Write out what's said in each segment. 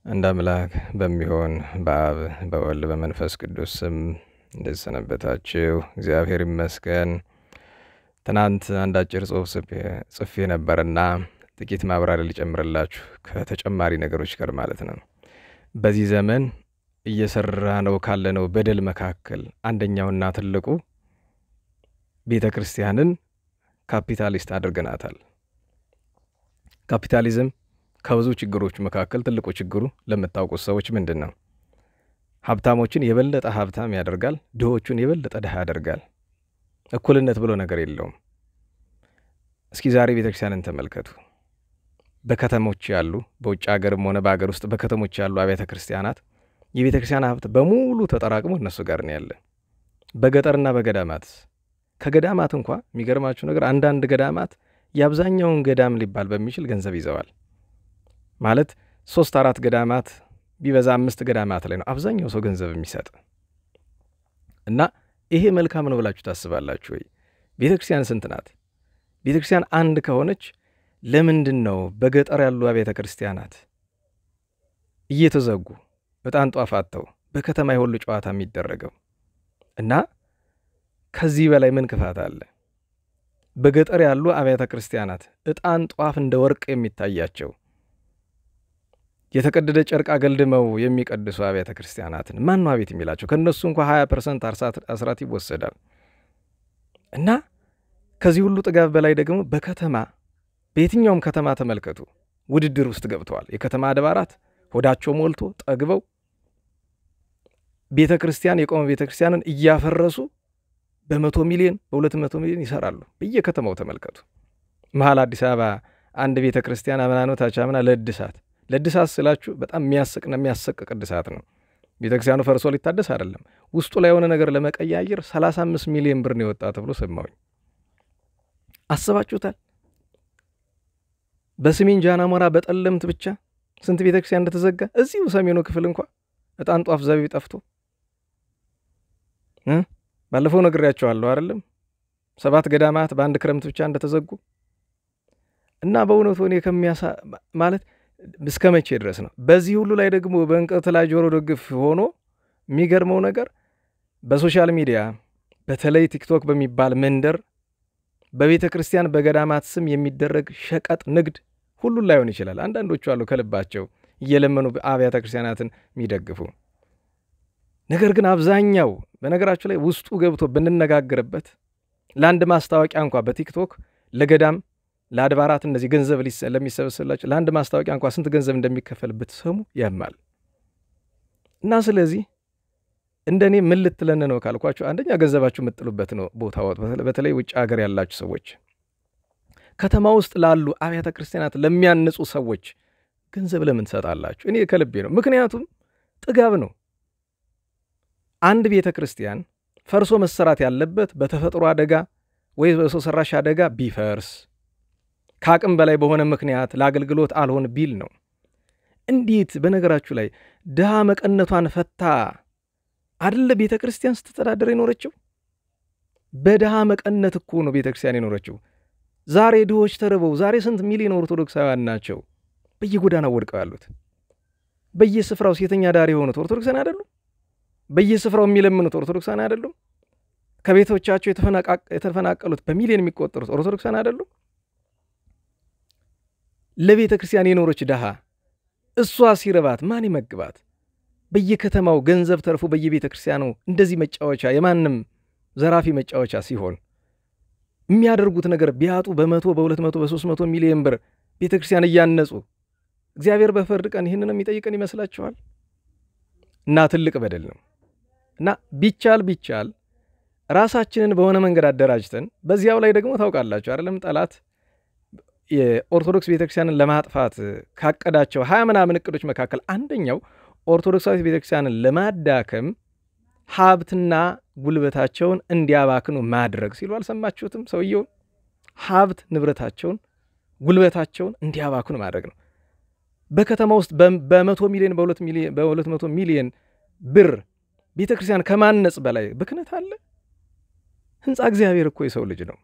አንድ አምላክ በሚሆን በአብ በወልድ በመንፈስ ቅዱስ ስም እንደሰነበታችሁ እግዚአብሔር ይመስገን። ትናንት አንድ አጭር ጽሑፍ ጽፌ ነበርና ጥቂት ማብራሪያ ልጨምርላችሁ ከተጨማሪ ነገሮች ጋር ማለት ነው። በዚህ ዘመን እየሰራነው ካለነው በደል መካከል አንደኛውና ትልቁ ቤተክርስቲያንን ካፒታሊስት አድርገናታል። ካፒታሊዝም ከብዙ ችግሮች መካከል ትልቁ ችግሩ ለምታውቁት ሰዎች ምንድነው? ሀብታሞችን የበለጠ ሀብታም ያደርጋል፣ ድሆቹን የበለጠ ድሃ ያደርጋል። እኩልነት ብሎ ነገር የለውም። እስኪ ዛሬ ቤተክርስቲያንን ተመልከቱ። በከተሞች ያሉ በውጭ ሀገርም ሆነ በአገር ውስጥ በከተሞች ያሉ አብያተ ክርስቲያናት የቤተክርስቲያን ሀብት በሙሉ ተጠራቅሞ እነሱ ጋር ነው ያለ። በገጠርና በገዳማት ከገዳማት እንኳን የሚገርማችሁ ነገር አንዳንድ ገዳማት የአብዛኛውን ገዳም ሊባል በሚችል ገንዘብ ይዘዋል። ማለት 3-4 ገዳማት ቢበዛ 5 ገዳማት ላይ ነው አብዛኛው ሰው ገንዘብ የሚሰጥ። እና ይሄ መልካም ነው ብላችሁ ታስባላችሁ ወይ? ቤተክርስቲያን ስንት ናት? ቤተክርስቲያን አንድ ከሆነች ለምንድን ነው በገጠር ያሉ አብያተ ክርስቲያናት እየተዘጉ በጣም ጧፋተው በከተማ የሁሉ ጨዋታ የሚደረገው? እና ከዚህ በላይ ምን ክፋት አለ? በገጠር ያሉ አብያተ ክርስቲያናት ዕጣን ጧፍ እንደ ወርቅ የሚታያቸው የተቀደደ ጨርቅ አገልድመው የሚቀድሱ አብያተ ክርስቲያናትን ማን ነው አቤት የሚላቸው? ከነሱ እንኳን 20% አስራት ይወሰዳል። እና ከዚህ ሁሉ ጥጋብ በላይ ደግሞ በከተማ በየትኛውም ከተማ ተመልከቱ ውድድር ውስጥ ገብተዋል። የከተማ አድባራት ሆዳቸው ሞልቶ ጠግበው ቤተክርስቲያን የቆመ ቤተክርስቲያንን እያፈረሱ በ100 ሚሊዮን በ200 ሚሊዮን ይሰራሉ። በየከተማው ተመልከቱ። መሃል አዲስ አበባ አንድ ቤተክርስቲያን አምናኖ ታቻምና ለድሳት ስላችሁ በጣም የሚያስቅና የሚያሰቅቅ ቅድሳት ነው። ቤተክርስቲያኑ ፈርሶ ሊታደስ አይደለም። ውስጡ ላይ የሆነ ነገር ለመቀያየር 35 ሚሊዮን ብር ነው የወጣ ተብሎ ሰማሁኝ። አስባችሁታል? በሰሜን ጃናሞራ በጠለምት ብቻ ስንት ቤተክርስቲያን እንደተዘጋ? እዚሁ ሰሜኑ ክፍል እንኳን ዕጣን ጧፍ ዘቢብ ጠፍቶ ባለፈው ነግሬያቸዋለሁ አይደለም? 7 ገዳማት በአንድ ክረምት ብቻ እንደተዘጉ። እና በእውነቱ እኔ ማለት እስከ መቼ ድረስ ነው? በዚህ ሁሉ ላይ ደግሞ በእንቅርት ላይ ጆሮ ደግፍ ሆኖ የሚገርመው ነገር በሶሻል ሚዲያ በተለይ ቲክቶክ በሚባል መንደር በቤተ ክርስቲያን በገዳማት ስም የሚደረግ ሸቀጥ ንግድ ሁሉን ላይሆን ይችላል። አንዳንዶቹ አሉ ከልባቸው እየለመኑ አብያተ ክርስቲያናትን የሚደግፉ። ነገር ግን አብዛኛው በነገራችሁ ላይ ውስጡ ገብቶ ብንነጋገርበት ለአንድ ማስታወቂያ እንኳን በቲክቶክ ለገዳም ለአድባራት እንደዚህ ገንዘብ ለሚሰበስብላችሁ ለአንድ ማስታወቂያ እንኳን ስንት ገንዘብ እንደሚከፈል ብትሰሙ ያማል። እና ስለዚህ እንደኔ ምን ልትለን ነው ካልኳችሁ፣ አንደኛ ገንዘባችሁ የምትጥሉበት ነው ቦታው። በተለይ ውጭ ሀገር ያላችሁ ሰዎች ከተማ ውስጥ ላሉ አብያተ ክርስቲያናት ለሚያንጹ ሰዎች ገንዘብ ለምን ትሰጣላችሁ? እኔ ከልቤ ነው። ምክንያቱም ጥጋብ ነው። አንድ ቤተ ክርስቲያን ፈርሶ መሰራት ያለበት በተፈጥሮ አደጋ ወይ በሰው ሰራሽ አደጋ ቢፈርስ ከአቅም በላይ በሆነ ምክንያት ለአገልግሎት አልሆን ቢል ነው። እንዴት በነገራችሁ ላይ ድሃ መቀነቷን ፈታ አይደለ ቤተ ክርስቲያን ስትተዳደር የኖረችው? በድሃ መቀነት እኮ ነው ቤተ ክርስቲያን የኖረችው። ዛሬ ድሆች ተርበው ዛሬ ስንት ሚሊዮን ኦርቶዶክሳውያን ናቸው በየጎዳናው ወድቀው ያሉት? በየስፍራው ሴተኛ ዳሪ የሆኑት ኦርቶዶክሳን አይደሉም? በየስፍራው የሚለምኑት ኦርቶዶክሳን አይደሉም? ከቤቶቻቸው የተፈናቀሉት በሚሊዮን የሚቆጠሩት ኦርቶዶክሳን አይደሉም? ለቤተ ክርስቲያን የኖረች ድሃ እሷ ሲረባት ማን ይመግባት? በየከተማው ገንዘብ ተርፎ በየቤተ ክርስቲያኑ እንደዚህ መጫወቻ የማንም ዘራፊ መጫወቻ ሲሆን የሚያደርጉት ነገር ቢያጡ በ100 በ200 በ300 ሚሊዮን ብር ቤተ ክርስቲያን እያነጹ እግዚአብሔር በፍርድ ቀን ይህንን የሚጠይቀን ይመስላችኋል? እና ትልቅ በደል ነው። እና ቢቻል ራሳችንን በሆነ መንገድ አደራጅተን በዚያው ላይ ደግሞ ታውቃላችሁ አይደለም ጠላት የኦርቶዶክስ ቤተክርስቲያንን ለማጥፋት ካቀዳቸው 20 ምናምን እቅዶች መካከል አንደኛው ኦርቶዶክሳዊት ቤተክርስቲያንን ለማዳከም ሀብትና ጉልበታቸውን እንዲያባክኑ ማድረግ ሲሉ አልሰማችሁትም? ሰውየው ሀብት ንብረታቸውን ጉልበታቸውን እንዲያባክኑ ማድረግ ነው። በከተማ ውስጥ በ100 ሚሊዮን በ200 ሚሊዮን ብር ቤተክርስቲያን ከማነጽ በላይ ብክነት አለ? ህንጻ እግዚአብሔር እኮ የሰው ልጅ ነው።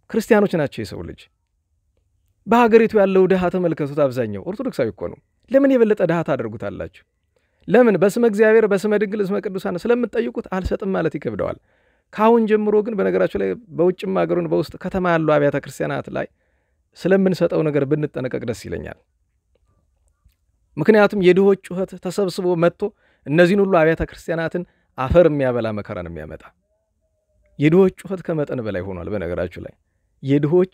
ክርስቲያኖች ናቸው የሰው ልጅ። በሀገሪቱ ያለው ድሃ ተመልከቱት፣ አብዛኛው ኦርቶዶክሳዊ እኮ ነው። ለምን የበለጠ ድሃ ታደርጉታላችሁ? ለምን በስመ እግዚአብሔር በስመ ድንግል በስመ ቅዱሳን ስለምትጠይቁት አልሰጥም ማለት ይከብደዋል። ካሁን ጀምሮ ግን በነገራችሁ ላይ በውጭም ሀገሩን በውስጥ ከተማ ያሉ አብያተ ክርስቲያናት ላይ ስለምንሰጠው ነገር ብንጠነቀቅ ደስ ይለኛል። ምክንያቱም የድሆች ጩኸት ተሰብስቦ መጥቶ እነዚህን ሁሉ አብያተ ክርስቲያናትን አፈር የሚያበላ መከራን የሚያመጣ የድሆች ጩኸት ከመጠን በላይ ሆኗል። በነገራችሁ ላይ የድሆች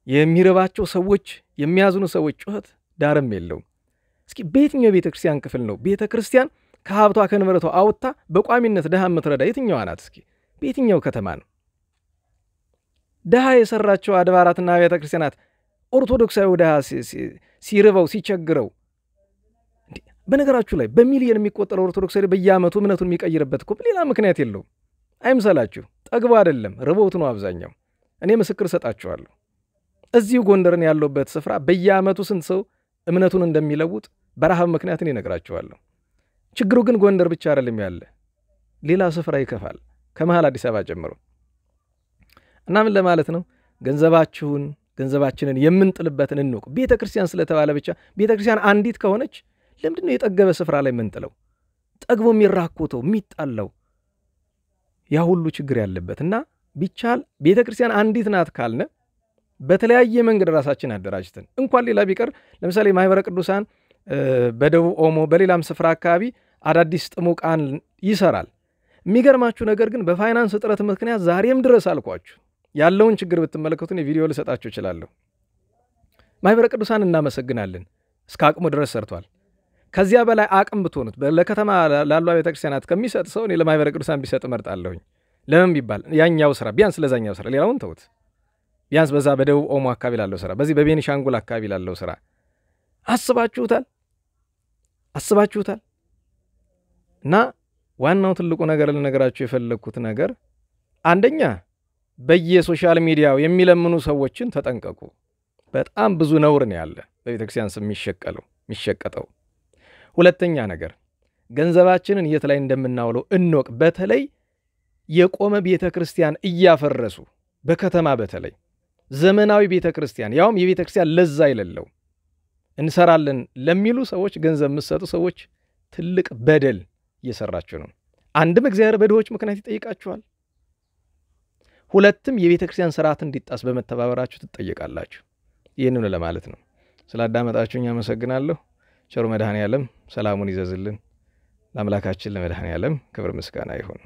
የሚረባቸው ሰዎች የሚያዝኑ ሰዎች ጩኸት ዳርም የለውም። እስኪ በየትኛው ቤተ ክርስቲያን ክፍል ነው ቤተ ክርስቲያን ከሀብቷ ከንብረቷ አውጥታ በቋሚነት ድሃ የምትረዳ የትኛዋ ናት? እስኪ በየትኛው ከተማ ነው? ድሃ የሰራቸው አድባራትና አብያተ ክርስቲያናት ኦርቶዶክሳዊ ድሃ ሲርበው ሲቸግረው፣ በነገራችሁ ላይ በሚሊዮን የሚቆጠረው ኦርቶዶክሳዊ በየዓመቱ እምነቱን የሚቀይርበት እኮ ሌላ ምክንያት የለውም። አይምሰላችሁ፣ ጠግቦ አይደለም ርቦት ነው አብዛኛው። እኔ ምስክር ሰጣችኋለሁ። እዚሁ ጎንደርን ያለውበት ስፍራ በየዓመቱ ስንት ሰው እምነቱን እንደሚለውጥ በረሃብ ምክንያት እኔ እነግራችኋለሁ። ችግሩ ግን ጎንደር ብቻ አይደለም ያለ፣ ሌላ ስፍራ ይከፋል ከመሃል አዲስ አበባ ጀምሮ። እና ምን ለማለት ነው? ገንዘባችንን የምንጥልበትን እንወቅ። ቤተ ክርስቲያን ስለተባለ ብቻ ቤተ ክርስቲያን አንዲት ከሆነች ለምንድን ነው የጠገበ ስፍራ ላይ የምንጥለው? ጠግቦ የሚራኮተው የሚጣለው ያ ሁሉ ችግር ያለበት እና ቢቻል ቤተ ክርስቲያን አንዲት ናት ካልነ በተለያየ መንገድ ራሳችን አደራጅተን እንኳን ሌላ ቢቀር ለምሳሌ ማህበረ ቅዱሳን በደቡብ ኦሞ በሌላም ስፍራ አካባቢ አዳዲስ ጥሙቃን ይሰራል። የሚገርማችሁ ነገር ግን በፋይናንስ እጥረት ምክንያት ዛሬም ድረስ አልኳችሁ ያለውን ችግር ብትመለከቱን የቪዲዮ ልሰጣችሁ እችላለሁ። ማህበረ ቅዱሳን እናመሰግናለን፣ እስከ አቅሙ ድረስ ሰርቷል። ከዚያ በላይ አቅም ብትሆኑት ለከተማ ላሉ ቤተ ክርስቲያናት ከሚሰጥ ሰው እኔ ለማህበረ ቅዱሳን ቢሰጥ እመርጣለሁኝ። ለምን ቢባል ያኛው ስራ ቢያንስ ለዛኛው ስራ ሌላውን ተውት፣ ቢያንስ በዛ በደቡብ ኦሞ አካባቢ ላለው ስራ በዚህ በቤኒሻንጉል አካባቢ ላለው ስራ አስባችሁታል? እና ዋናው ትልቁ ነገር ልነግራችሁ የፈለኩት ነገር አንደኛ በየሶሻል ሚዲያው የሚለምኑ ሰዎችን ተጠንቀቁ። በጣም ብዙ ነውር ነው ያለ በቤተክርስቲያን ስም የሚሸቀጠው። ሁለተኛ ነገር ገንዘባችንን የት ላይ እንደምናውለው እንወቅ። በተለይ የቆመ ቤተክርስቲያን እያፈረሱ በከተማ በተለይ ዘመናዊ ቤተክርስቲያን ያውም የቤተክርስቲያን ለዛ ይለለው እንሰራለን ለሚሉ ሰዎች ገንዘብ መስጠቱ ሰዎች ትልቅ በደል እየሰራችሁ ነው። አንድም እግዚአብሔር በድሆች ምክንያት ይጠይቃችኋል፣ ሁለትም የቤተክርስቲያን ስርዓት እንዲጣስ በመተባበራችሁ ትጠየቃላችሁ። ይህንን ለማለት ነው። ስላዳመጣችሁኝ አመሰግናለሁ። ቸሩ መድኃኔዓለም ሰላሙን ይዘዝልን። ለአምላካችን ለመድኃኔዓለም ክብር ምስጋና ይሁን።